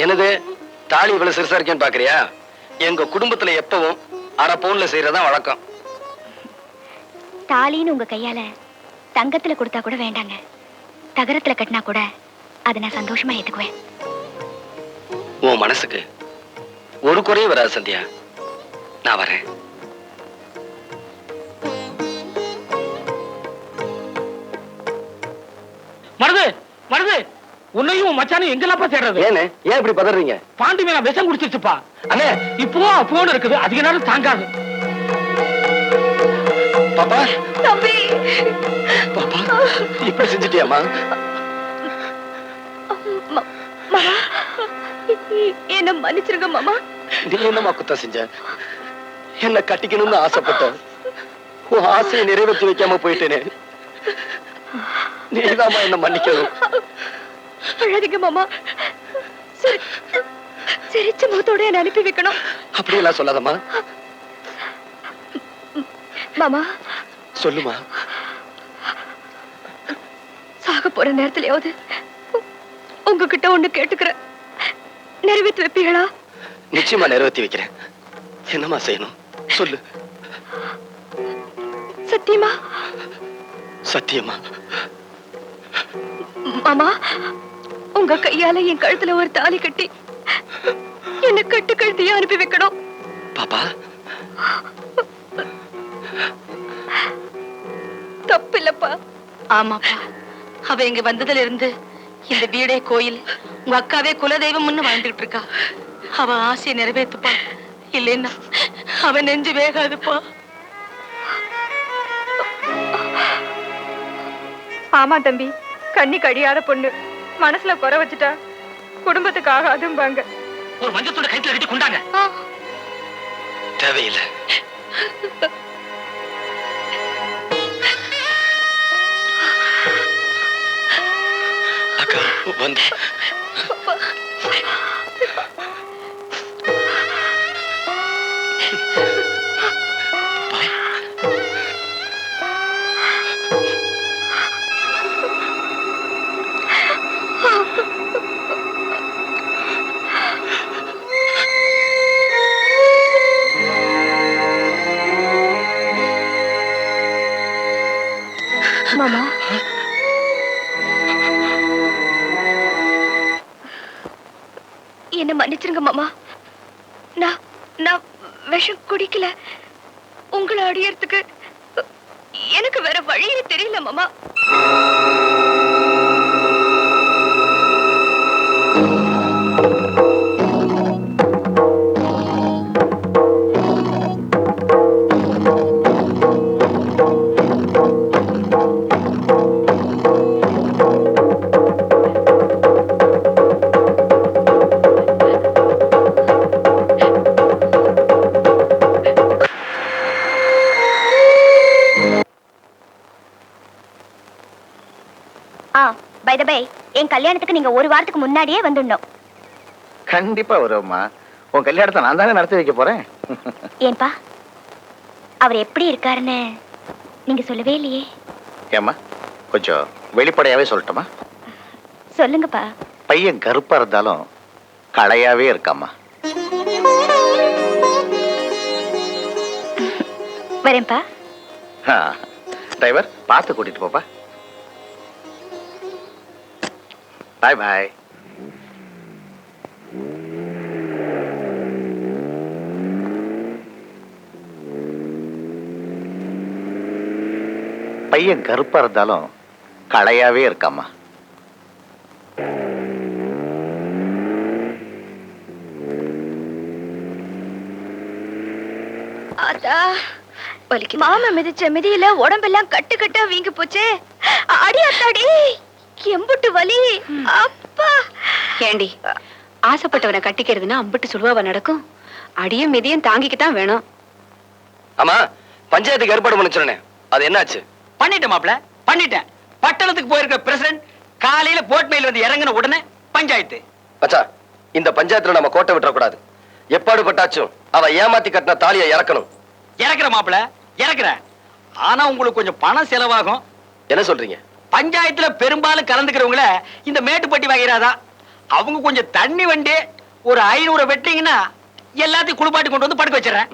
என்னது தாலி இவ்வளவு சிறுசா இருக்கேன்னு பாக்குறியா? எங்க குடும்பத்துல எப்பவும் அரை பவுன்ல செய்யறதா வழக்கம். தாலின்னு உங்க கையால தங்கத்துல கொடுத்தா கூட வேண்டாங்க, தகரத்துல கட்டினா கூட அதை நான் சந்தோஷமா ஏத்துக்குவேன். உன் மனசுக்கு ஒரு குறையும் வராது சந்தியா. நான் வரேன். மருது மருது, உன்னையும் மச்சானும் எங்கெல்லாம் தேடுறது? ஏன்னு ஏன் இப்படி பதறீங்க? பாண்டி மேல விஷம் குடிச்சிருச்சுப்பா. அண்ணே இப்போ போன் இருக்குது, அதிக நேரம் தாங்காது. பாப்பா தம்பி, பாப்பா இப்படி செஞ்சுட்டியாமா? மாமா என்ன மன்னிச்சிருங்க மாமா. நீ என்னமா குத்தம் செஞ்ச? என்ன கட்டிக்கணும்னு ஆசைப்பட்ட, உன் ஆசையை நிறைவேற்றி வைக்காம போயிட்டேனே. நீதாமா என்ன மன்னிக்கணும். அழாதீங்க மாமா, சிரிச்ச முகத்தோட என்ன அனுப்பி வைக்கணும். அப்படியெல்லாம் சொல்லாதம்மா. மாமா சொல்லுமா. சாக போற நேரத்திலயாவது உங்ககிட்ட ஒண்ணு கேட்டுக்கிறேன், நிறைவேற்றி வைப்பீங்களா? நிச்சயமா நிறைவேற்றி வைக்கிறேன். என்னமா செய்யணும் சொல்லு. சத்தியமா? சத்தியமா. மாமா, உங்க கையால என் கழுத்துல ஒரு தாலி கட்டி என்ன கட்டு கழுத்தையே அனுப்பி வைக்கணும். பாப்பா தப்பு இல்லப்பா. ஆமாப்பா, அவ இங்க வந்ததுல இருந்து இந்த வீடே கோயில், உங்க அக்காவே குலதெய்வம்னு வாழ்ந்துட்டு இருக்கா. அவ ஆசையை நிறைவேற்றுப்பா, இல்லைன்னா அவ நெஞ்சு வேகாதுப்பா. ஆமா தம்பி, கண்ணி கடியாத பொண்ணு மனசுல குறை வச்சுட்டா குடும்பத்துக்கு ஆகாதும்பாங்க. ஒரு மஞ்சத்தோட கைத்துல கட்டி கொண்டாங்க. தேவையில்லை. அக்கா வந்து மாமா, என்ன மன்னிச்சிருங்க மாமா. நான் விஷம் குடிக்கல. உங்களை அடியறதுக்கு எனக்கு வேற வழியே தெரியல மாமா. என் கல்யாணத்துக்கு நீங்க ஒரு வாரத்துக்கு முன்னாடியே வந்துடணும். கண்டிப்பா வரும்மா. உன் கல்யாணத்தை நான் தானே நடத்தி வைக்க போறேன். ஏன்பா, அவர் எப்படி இருக்காருன்னு நீங்க சொல்லவே இல்லையே. ஏம்மா, கொஞ்சம் வெளிப்படையாவே சொல்லட்டுமா? சொல்லுங்கப்பா. பையன் கருப்பா இருந்தாலும் களையாவே இருக்காம்மா. வரேன்ப்பா. டிரைவர் பார்த்து கூட்டிட்டு போப்பா. பாய் பாய். பையன் கருப்பா இருந்தாலும் களையாவே இருக்காம்மா. மாமா மிதிச்ச மிதியில உடம்பெல்லாம் கட்டு கட்டா வீங்கி போச்சே. அடி அத்தாடி, எம்புட்டு வலி. அப்பா ஏண்டி, ஆசைப்பட்டவனை கட்டிக்கிறதுன்னா அம்பிட்டு சுழுவாவ நடக்கும். அடியும் மிதியும் தாங்கிக்கத்தான் வேணும். ஆமா, பஞ்சாயத்துக்கு ஏற்பாடு பண்ண சொன்னேன், அது என்னாச்சு? பண்ணிட்டேன் மாப்ள, பண்ணிட்டேன். பட்டணத்துக்கு போயிருக்க பிரசிடன்ட் காலையில போட் மேல வந்து இறங்கின உடனே பஞ்சாயத்து. மச்சா, இந்த பஞ்சாயத்துல நம்ம கோட்டை விட்டுற கூடாது. எப்பாடு பட்டாச்சும் அவ ஏமாத்தி கட்டின தாலியை இறக்கணும். இறக்குற மாப்ள, இறக்குற. ஆனா உங்களுக்கு கொஞ்சம் பணம் செலவாகும். என்ன சொல்றீங்க? பஞ்சாயத்துல பெரும்பாலும் கலந்துக்கிறவங்கள இந்த மேட்டுப்பட்டி வகைராதா. அவங்க கொஞ்சம் தண்ணி வண்டி ஒரு 500 வெட்டிங்கன்னா எல்லாத்தையும் குளிப்பாட்டி கொண்டு வந்து படுக்க வச்சிடறேன்.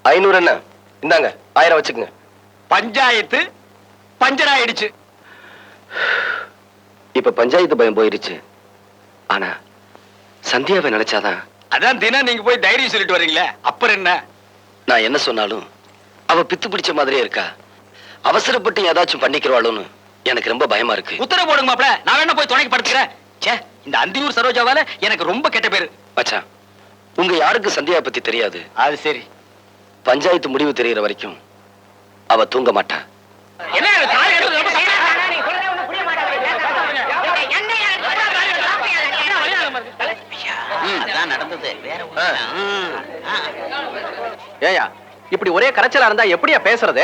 500 என்ன? இந்தாங்க 1000 வச்சுக்கோங்க. பஞ்சாயத்து பஞ்சர் ஆயிடுச்சு. இப்ப பஞ்சாயத்து பயம் போயிருச்சு. ஆனா சந்தியாவை நினைச்சாதான். அதான் தினம் நீங்க போய் தைரியம் சொல்லிட்டு வர்றீங்களே, அப்புறம் என்ன? நான் என்ன சொன்னாலும் அவ பித்து பிடிச்ச மாதிரியே இருக்கா. அவசரப்பட்டு ஏதாச்சும் பண்ணிக்கிறவாளுன்னு எனக்கு ரொம்ப பயமா இருக்கு. உத்தரவு போடுங்க மாப்ள, நான் வேணா போய் துணைக்கு படுத்துக்கிறேன். ச்சே, இந்த அந்தியூர் சரோஜாவால எனக்கு ரொம்ப கெட்ட பேரு. மச்சான், உங்க யாருக்கு சந்தியா பத்தி தெரியாது. அது சரி. பஞ்சாயத்து முடிவு தெரியற வரைக்கும் அவ தூங்க மாட்டா. என்ன நடந்தது? ஏயா இப்படி ஒரே கரைச்சலா இருந்தா எப்படியா பேசுறது?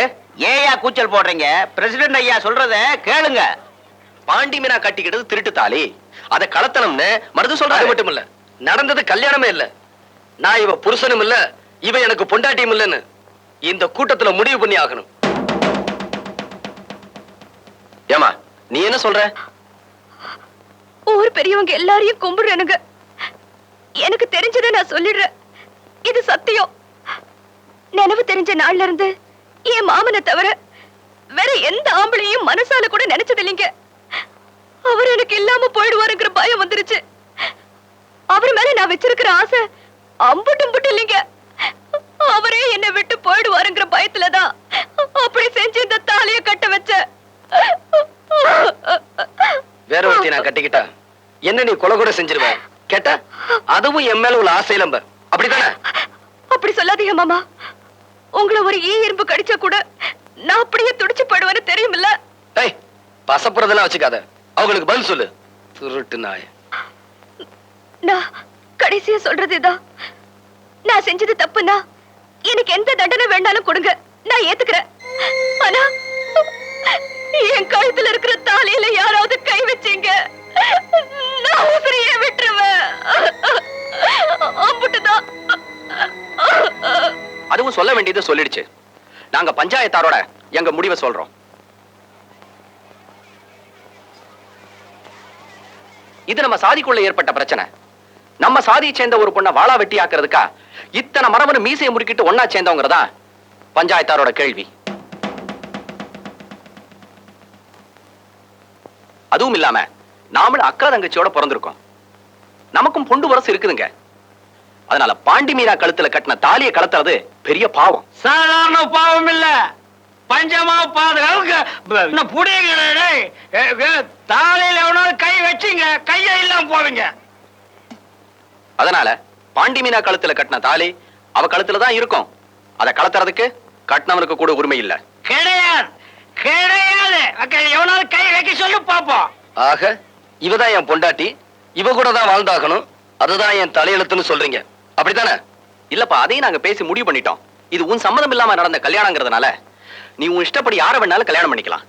ஏயா கூச்சல் போடுறீங்க? பிரசிடென்ட் ஐயா சொல்றத கேளுங்க. பாண்டி மீனா கட்டிக்கிட்டது திருட்டு தாலி. அத கலத்தனம்னு மருது சொல்றது மட்டும் இல்ல, நடந்தது கல்யாணமே இல்ல. நான் இவ புருஷனும் இல்ல, இவ எனக்கு பொண்டாட்டியும் இல்லன்னு இந்த கூட்டத்துல முடிவு பண்ணி ஆகணும். ஏமா நீ என்ன சொல்ற? ஊர் பெரியவங்க எல்லாரையும் கும்பிடுறேனுங்க. எனக்கு தெரிஞ்சதை நான் சொல்லிடுறேன். இது சத்தியம். நினைவு தெரிஞ்ச நாள்ல இருந்து என் மாமனை தவிர வேற எந்த ஆம்பளையும் மனசால கூட நினைச்சது இல்லைங்க. அவர் எனக்கு இல்லாம போயிடுவாருங்கிற பயம் வந்துருச்சு. அவர் மேல நான் வச்சிருக்கிற ஆசை அம்புட்டு இல்லைங்க. அவரே என்னை விட்டு போயிடுவாருங்கிற பயத்துலதான் அப்படி செஞ்சு இந்த தாலியை கட்ட வச்ச. வேற ஒருத்தி நான் கட்டிக்கிட்டா என்ன நீ கொலை கூட செஞ்சிருவ கேட்டா, அதுவும் என் மேல உள்ள ஆசையிலம்ப. அப்படித்தானே? அப்படி சொல்லாதீங்க மாமா. உங்களை ஒரு இரும்பு கடிச்சா கூட நான் அப்படியே துடிச்சு போயிடுவேன்னு தெரியுமில்ல. ஏய், பசப்புறதெல்லாம் வச்சுக்காத. அவங்களுக்கு பதில் சொல்லு. திருட்டு நாய். நான் கடைசியா சொல்றதுதான், நான் செஞ்சது தப்புன்னா எனக்கு எந்த தண்டனை வேண்டாலும் கொடுங்க, நான் ஏத்துக்கிறேன். ஆனா என் கழுத்துல இருக்கிற தாலியில யாராவது கை வச்சீங்க, நான் உசிரியே விட்டுருவேன். அம்புட்டுதான். அதுவும் சொல்ல வேண்டியதை சொல்லிடுச்சு. நாங்க பஞ்சாயத்தாரோட எங்க முடிவை சொல்றோம். இது நம்ம சாதிக்குள்ள ஏற்பட்ட பிரச்சனை. நம்ம சாதியை சேர்ந்த ஒரு பொண்ணை வாளா வெட்டி ஆக்குறதுக்கா இத்தனை மரபணு மீசையை முறுக்கிட்டு ஒன்னா சேர்ந்தவங்கிறதா பஞ்சாயத்தாரோட கேள்வி. அதுவும் இல்லாம நாமளும் அக்கா தங்கச்சியோட பிறந்திருக்கோம். நமக்கும் பொண்டு வரசு இருக்குதுங்க. அதனால பாண்டி மீரா கழுத்துல கட்டின தாலியை கலத்துறது பெரிய பாவம். சாதாரண பாவம் இல்ல, பஞ்சமா பாதுகாப்பு. தாலையில எவனாவது கை வச்சுங்க, கைய இல்லாம போவீங்க. அதனால பாண்டி மீனா கழுத்துல கட்டின தாலி அவ கழுத்துலதான் இருக்கும். அதை கலத்துறதுக்கு கட்டினவனுக்கு கூட உரிமை இல்ல. கிடையாது கிடையாது. எவனாவது கை வைக்க சொல்லு பாப்போம். ஆக இவதான் என் பொண்டாட்டி, இவ கூட தான் வாழ்ந்தாகணும், அதுதான் என் தலையெழுத்துன்னு சொல்றீங்க, அப்படித்தானே? இல்லப்பா, அதையும் நாங்க பேசி முடிவு பண்ணிட்டோம். இது உன் சம்மதம் இல்லாம நடந்த கல்யாணங்கிறதுனால நீ உன் இஷ்டப்படி யார வேணாலும் கல்யாணம் பண்ணிக்கலாம்.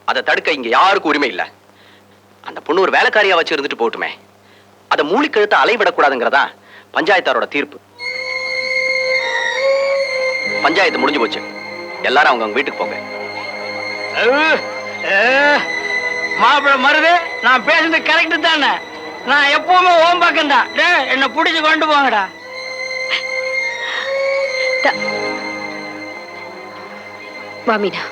அதை தடுக்க இங்க யாருக்கும் உரிமை இல்ல. அந்த பொண்ணு ஒரு வேலைக்காரியா வச்சு இருந்துட்டு போட்டுமே, அதை மூலிக்கழுத்த அலைவிடக்கூடாதுங்கிறதா பஞ்சாயத்தாரோட தீர்ப்பு. பஞ்சாயத்து முடிஞ்சு போச்சு. எல்லாரும் அவங்க வீட்டுக்கு போங்க. மாப்பிள்ள மருது, நான் பேசுறது கரெக்ட் தானே? நான் எப்பவுமே ஓம் பக்கம் தான். என்ன புடிச்சு கொண்டு போங்கடா. வாமினா